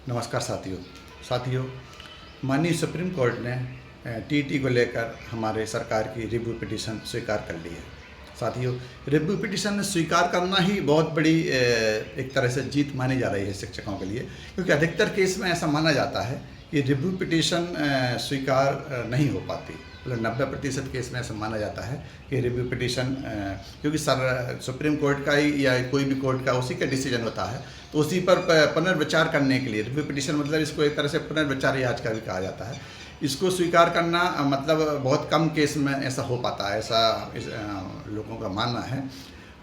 नमस्कार साथियों, माननीय सुप्रीम कोर्ट ने टीटी को लेकर हमारे सरकार की रिव्यू पिटीशन स्वीकार कर ली है। साथियों, रिव्यू पिटीशन स्वीकार करना ही बहुत बड़ी एक तरह से जीत मानी जा रही है शिक्षकों के लिए, क्योंकि अधिकतर केस में ऐसा माना जाता है कि रिव्यू पिटीशन स्वीकार नहीं हो पाती। मतलब 90% केस में ऐसा माना जाता है कि रिव्यू पिटीशन, क्योंकि सुप्रीम कोर्ट का ही या कोई भी कोर्ट का उसी का डिसीजन होता है, तो उसी पर पुनर्विचार करने के लिए रिव्यू पिटीशन, मतलब इसको एक तरह से पुनर्विचार याचिका भी कहा जाता है। इसको स्वीकार करना मतलब बहुत कम केस में ऐसा हो पाता है, ऐसा लोगों का मानना है।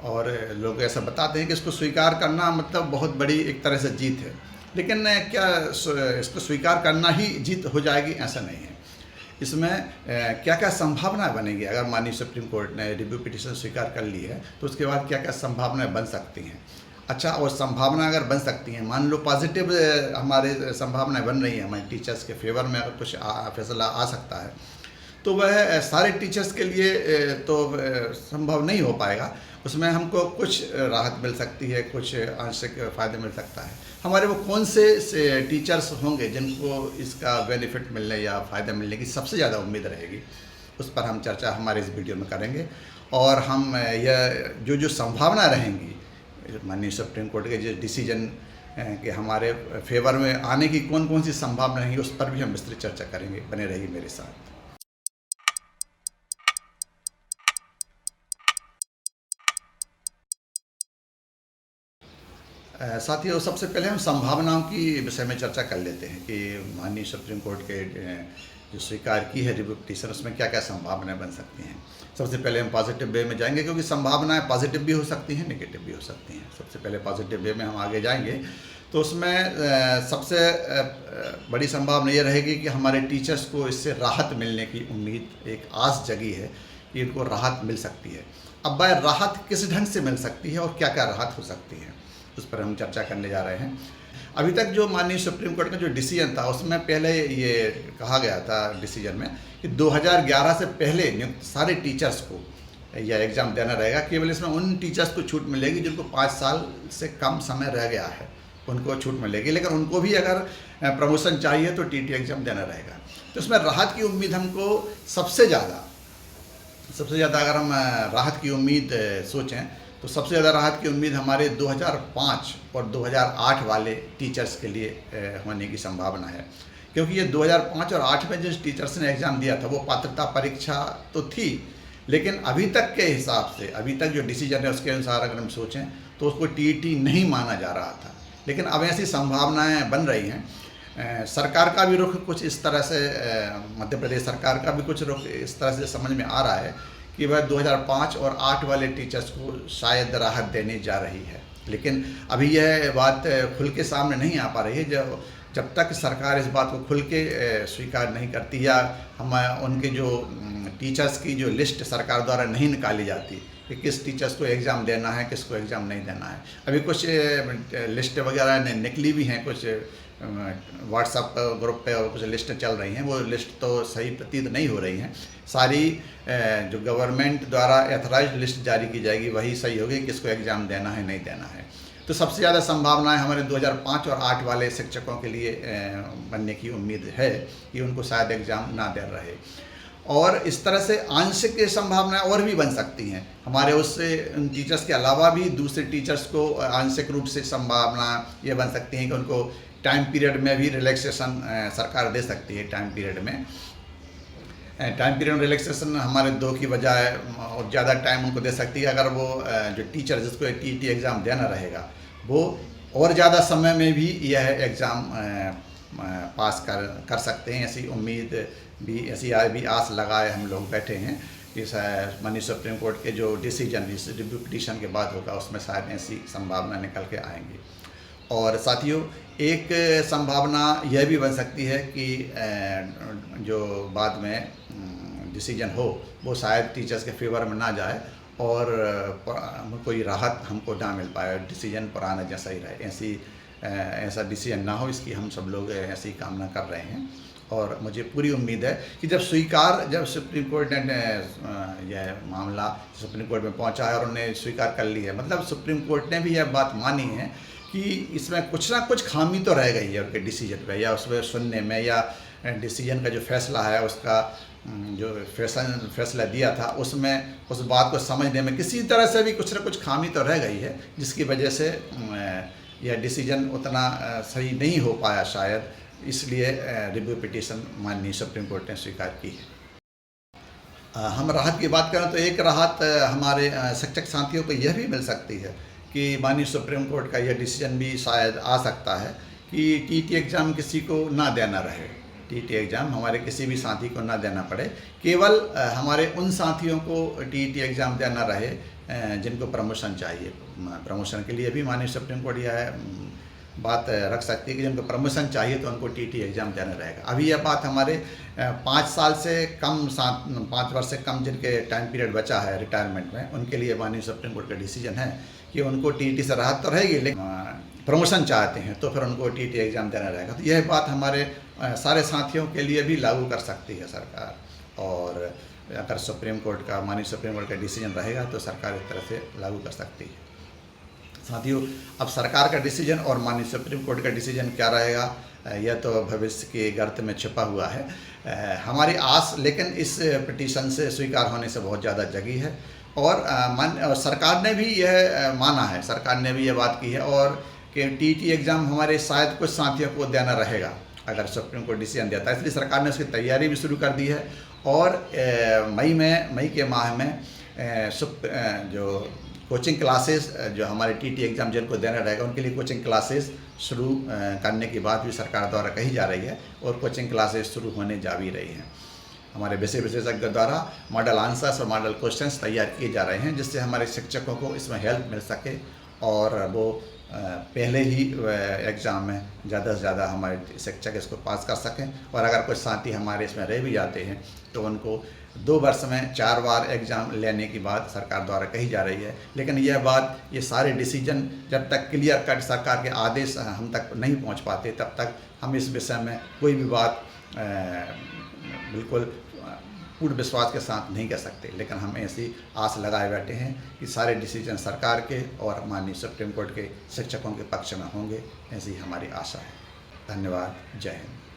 और लोग ऐसा बताते हैं कि इसको स्वीकार करना मतलब बहुत बड़ी एक तरह से जीत है। लेकिन क्या इसको स्वीकार करना ही जीत हो जाएगी? ऐसा नहीं है। इसमें क्या क्या संभावना बनेगी? अगर माननीय सुप्रीम कोर्ट ने रिव्यू पिटीशन स्वीकार कर ली है तो उसके बाद क्या क्या संभावनाएं बन सकती हैं? अच्छा, और संभावना अगर बन सकती हैं, मान लो पॉजिटिव हमारे संभावनाएं बन रही हैं, हमारे टीचर्स के फेवर में अगर कुछ फैसला आ सकता है, तो वह सारे टीचर्स के लिए तो संभव नहीं हो पाएगा। उसमें हमको कुछ राहत मिल सकती है, कुछ आंशिक फ़ायदे मिल सकता है। हमारे वो कौन से टीचर्स होंगे जिनको इसका बेनिफिट मिलने या फ़ायदा मिलने की सबसे ज़्यादा उम्मीद रहेगी, उस पर हम चर्चा हमारे इस वीडियो में करेंगे। और हम यह जो संभावना रहेंगी माननीय सुप्रीम कोर्ट के जो डिसीजन के हमारे फेवर में आने की कौन कौन सी संभावना रहेंगी, उस पर भी हम विस्तृत चर्चा करेंगे। बने रहिए मेरे साथ। साथियों, सबसे पहले हम संभावनाओं की विषय में चर्चा कर लेते हैं कि माननीय सुप्रीम कोर्ट के जो स्वीकार की है रिव्यू पिटीशन, उसमें क्या क्या संभावनाएं बन सकती हैं। सबसे पहले हम पॉजिटिव वे में जाएंगे, क्योंकि संभावनाएं पॉजिटिव भी हो सकती हैं, नेगेटिव भी हो सकती हैं। सबसे पहले पॉजिटिव वे में हम आगे जाएंगे तो उसमें सबसे बड़ी संभावना ये रहेगी कि हमारे टीचर्स को इससे राहत मिलने की उम्मीद, एक आस जगी है कि इनको राहत मिल सकती है। अब वह राहत किस ढंग से मिल सकती है और क्या क्या राहत हो सकती है, उस पर हम चर्चा करने जा रहे हैं। अभी तक जो माननीय सुप्रीम कोर्ट का जो डिसीजन था, उसमें पहले ये कहा गया था डिसीजन में कि 2011 से पहले नियुक्त सारे टीचर्स को यह एग्ज़ाम देना रहेगा। केवल इसमें उन टीचर्स को छूट मिलेगी जिनको 5 साल से कम समय रह गया है, उनको छूट मिलेगी। लेकिन उनको भी अगर प्रमोशन चाहिए तो टीटी एग्ज़ाम देना रहेगा। तो इसमें राहत की उम्मीद हमको सबसे ज़्यादा अगर हम राहत की उम्मीद सोचें तो सबसे ज़्यादा राहत की उम्मीद हमारे 2005 और 2008 वाले टीचर्स के लिए होने की संभावना है। क्योंकि ये 2005 और 8 में जिस टीचर्स ने एग्ज़ाम दिया था वो पात्रता परीक्षा तो थी, लेकिन अभी तक के हिसाब से, अभी तक जो डिसीजन है उसके अनुसार अगर हम सोचें तो उसको टीटी नहीं माना जा रहा था। लेकिन अब ऐसी संभावनाएं बन रही हैं। सरकार का भी रुख कुछ इस तरह से, मध्य प्रदेश सरकार का भी कुछ रुख इस तरह से समझ में आ रहा है कि वह 2005 और 8 वाले टीचर्स को शायद राहत देने जा रही है। लेकिन अभी यह बात खुल के सामने नहीं आ पा रही है। जब तक सरकार इस बात को खुल के स्वीकार नहीं करती या हम उनके जो टीचर्स की जो लिस्ट सरकार द्वारा नहीं निकाली जाती कि किस टीचर्स को एग्ज़ाम देना है, किसको एग्ज़ाम नहीं देना है। अभी कुछ लिस्ट वगैरह निकली भी हैं, कुछ व्हाट्सएप ग्रुप पे कुछ लिस्ट चल रही हैं। वो लिस्ट तो सही प्रतीत नहीं हो रही हैं। सारी जो गवर्नमेंट द्वारा एथराइज्ड लिस्ट जारी की जाएगी वही सही होगी, किसको एग्ज़ाम देना है, नहीं देना है। तो सबसे ज़्यादा संभावनाएं हमारे 2005 और 8 वाले शिक्षकों के लिए बनने की उम्मीद है कि उनको शायद एग्ज़ाम ना दे रहे। और इस तरह से आंशिक संभावनाएं और भी बन सकती हैं। हमारे उससे उन टीचर्स के अलावा भी दूसरे टीचर्स को आंशिक रूप से संभावना ये बन सकती हैं कि उनको टाइम पीरियड में भी रिलैक्सेशन सरकार दे सकती है। टाइम पीरियड में रिलैक्सेशन हमारे 2 की बजाय और ज़्यादा टाइम उनको दे सकती है। अगर वो जो टीचर जिसको टीटी एग्ज़ाम देना रहेगा वो और ज़्यादा समय में भी यह एग्ज़ाम पास कर सकते हैं। ऐसी उम्मीद भी, ऐसी भी आस लगाए हम लोग बैठे हैं कि माननीय सुप्रीम कोर्ट के जो डिसीजन इस रिव्यू पिटीशन के बाद होगा उसमें शायद ऐसी संभावना निकल के आएंगी। और साथियों, एक संभावना यह भी बन सकती है कि जो बाद में डिसीजन हो वो शायद टीचर्स के फेवर में ना जाए और कोई राहत हमको ना मिल पाए, डिसीजन पुराना जैसा ही रहे। ऐसा डिसीजन ना हो, इसकी हम सब लोग ऐसी कामना कर रहे हैं। और मुझे पूरी उम्मीद है कि जब सुप्रीम कोर्ट ने यह मामला सुप्रीम कोर्ट में पहुंचा है और उन्हें स्वीकार कर ली है, मतलब सुप्रीम कोर्ट ने भी यह बात मानी है कि इसमें कुछ ना कुछ खामी तो रह गई है उनके डिसीजन पे, या उसमें सुनने में, या डिसीजन का जो फैसला है उसका जो फैसला दिया था उसमें उस बात को समझने में किसी तरह से भी कुछ ना कुछ खामी तो रह गई है, जिसकी वजह से यह डिसीजन उतना सही नहीं हो पाया शायद, इसलिए रिव्यू पिटीशन माननीय सुप्रीम कोर्ट ने स्वीकार की है। हम राहत की बात करें तो एक राहत हमारे शिक्षक साथियों को यह भी मिल सकती है कि माननीय सुप्रीम कोर्ट का यह डिसीजन भी शायद आ सकता है कि टीटी एग्ज़ाम किसी को ना देना रहे, टीटी एग्ज़ाम हमारे किसी भी साथी को ना देना पड़े, केवल हमारे उन साथियों को टीटी एग्ज़ाम देना रहे जिनको प्रमोशन चाहिए। प्रमोशन के लिए भी माननीय सुप्रीम कोर्ट यह बात रख सकती है कि जिनको प्रमोशन चाहिए तो उनको टीटी एग्ज़ाम देना रहेगा। अभी यह बात हमारे 5 साल से कम 5 वर्ष से कम जिनके टाइम पीरियड बचा है रिटायरमेंट में, उनके लिए माननीय सुप्रीम कोर्ट का डिसीजन है कि उनको टीटी से राहत तो रहेगी, लेकिन प्रमोशन चाहते हैं तो फिर उनको टीटी एग्ज़ाम देना रहेगा। तो यह बात हमारे सारे साथियों के लिए भी लागू कर सकती है सरकार, और अगर सुप्रीम कोर्ट का माननीय सुप्रीम कोर्ट का डिसीजन रहेगा तो सरकार इस तरह से लागू कर सकती है। साथियों, अब सरकार का डिसीजन और माननीय सुप्रीम कोर्ट का डिसीजन क्या रहेगा यह तो भविष्य के गर्त में छिपा हुआ है। हमारी आस लेकिन इस पिटीशन से स्वीकार होने से बहुत ज़्यादा जगी है, और सरकार ने भी यह माना है, सरकार ने भी यह बात की है और कि टीटी एग्ज़ाम हमारे शायद कुछ साथियों को देना रहेगा अगर सुप्रीम कोर्ट डिसीजन देता है, इसलिए सरकार ने उसकी तैयारी भी शुरू कर दी है। और मई के माह में जो कोचिंग क्लासेस जो हमारे टीटी एग्ज़ाम जिनको देना रहेगा उनके लिए कोचिंग क्लासेस शुरू करने की बात भी सरकार द्वारा कही जा रही है, और कोचिंग क्लासेस शुरू होने जा भी रही हैं। हमारे विषय विशेषज्ञ द्वारा मॉडल आंसर्स और मॉडल क्वेश्चंस तैयार किए जा रहे हैं, जिससे हमारे शिक्षकों को इसमें हेल्प मिल सके और वो पहले ही एग्ज़ाम में ज़्यादा से ज़्यादा हमारे शिक्षक इसको पास कर सकें। और अगर कुछ साथी हमारे इसमें रह भी जाते हैं तो उनको 2 वर्ष में 4 बार एग्ज़ाम लेने की बात सरकार द्वारा कही जा रही है। लेकिन यह बात, ये सारे डिसीजन जब तक क्लियर कट सरकार के आदेश हम तक नहीं पहुंच पाते तब तक हम इस विषय में कोई भी बात बिल्कुल पूर्ण विश्वास के साथ नहीं कह सकते। लेकिन हम ऐसी आस लगाए बैठे हैं कि सारे डिसीजन सरकार के और माननीय सुप्रीम कोर्ट के शिक्षकों के पक्ष में होंगे, ऐसी हमारी आशा है। धन्यवाद। जय हिंद।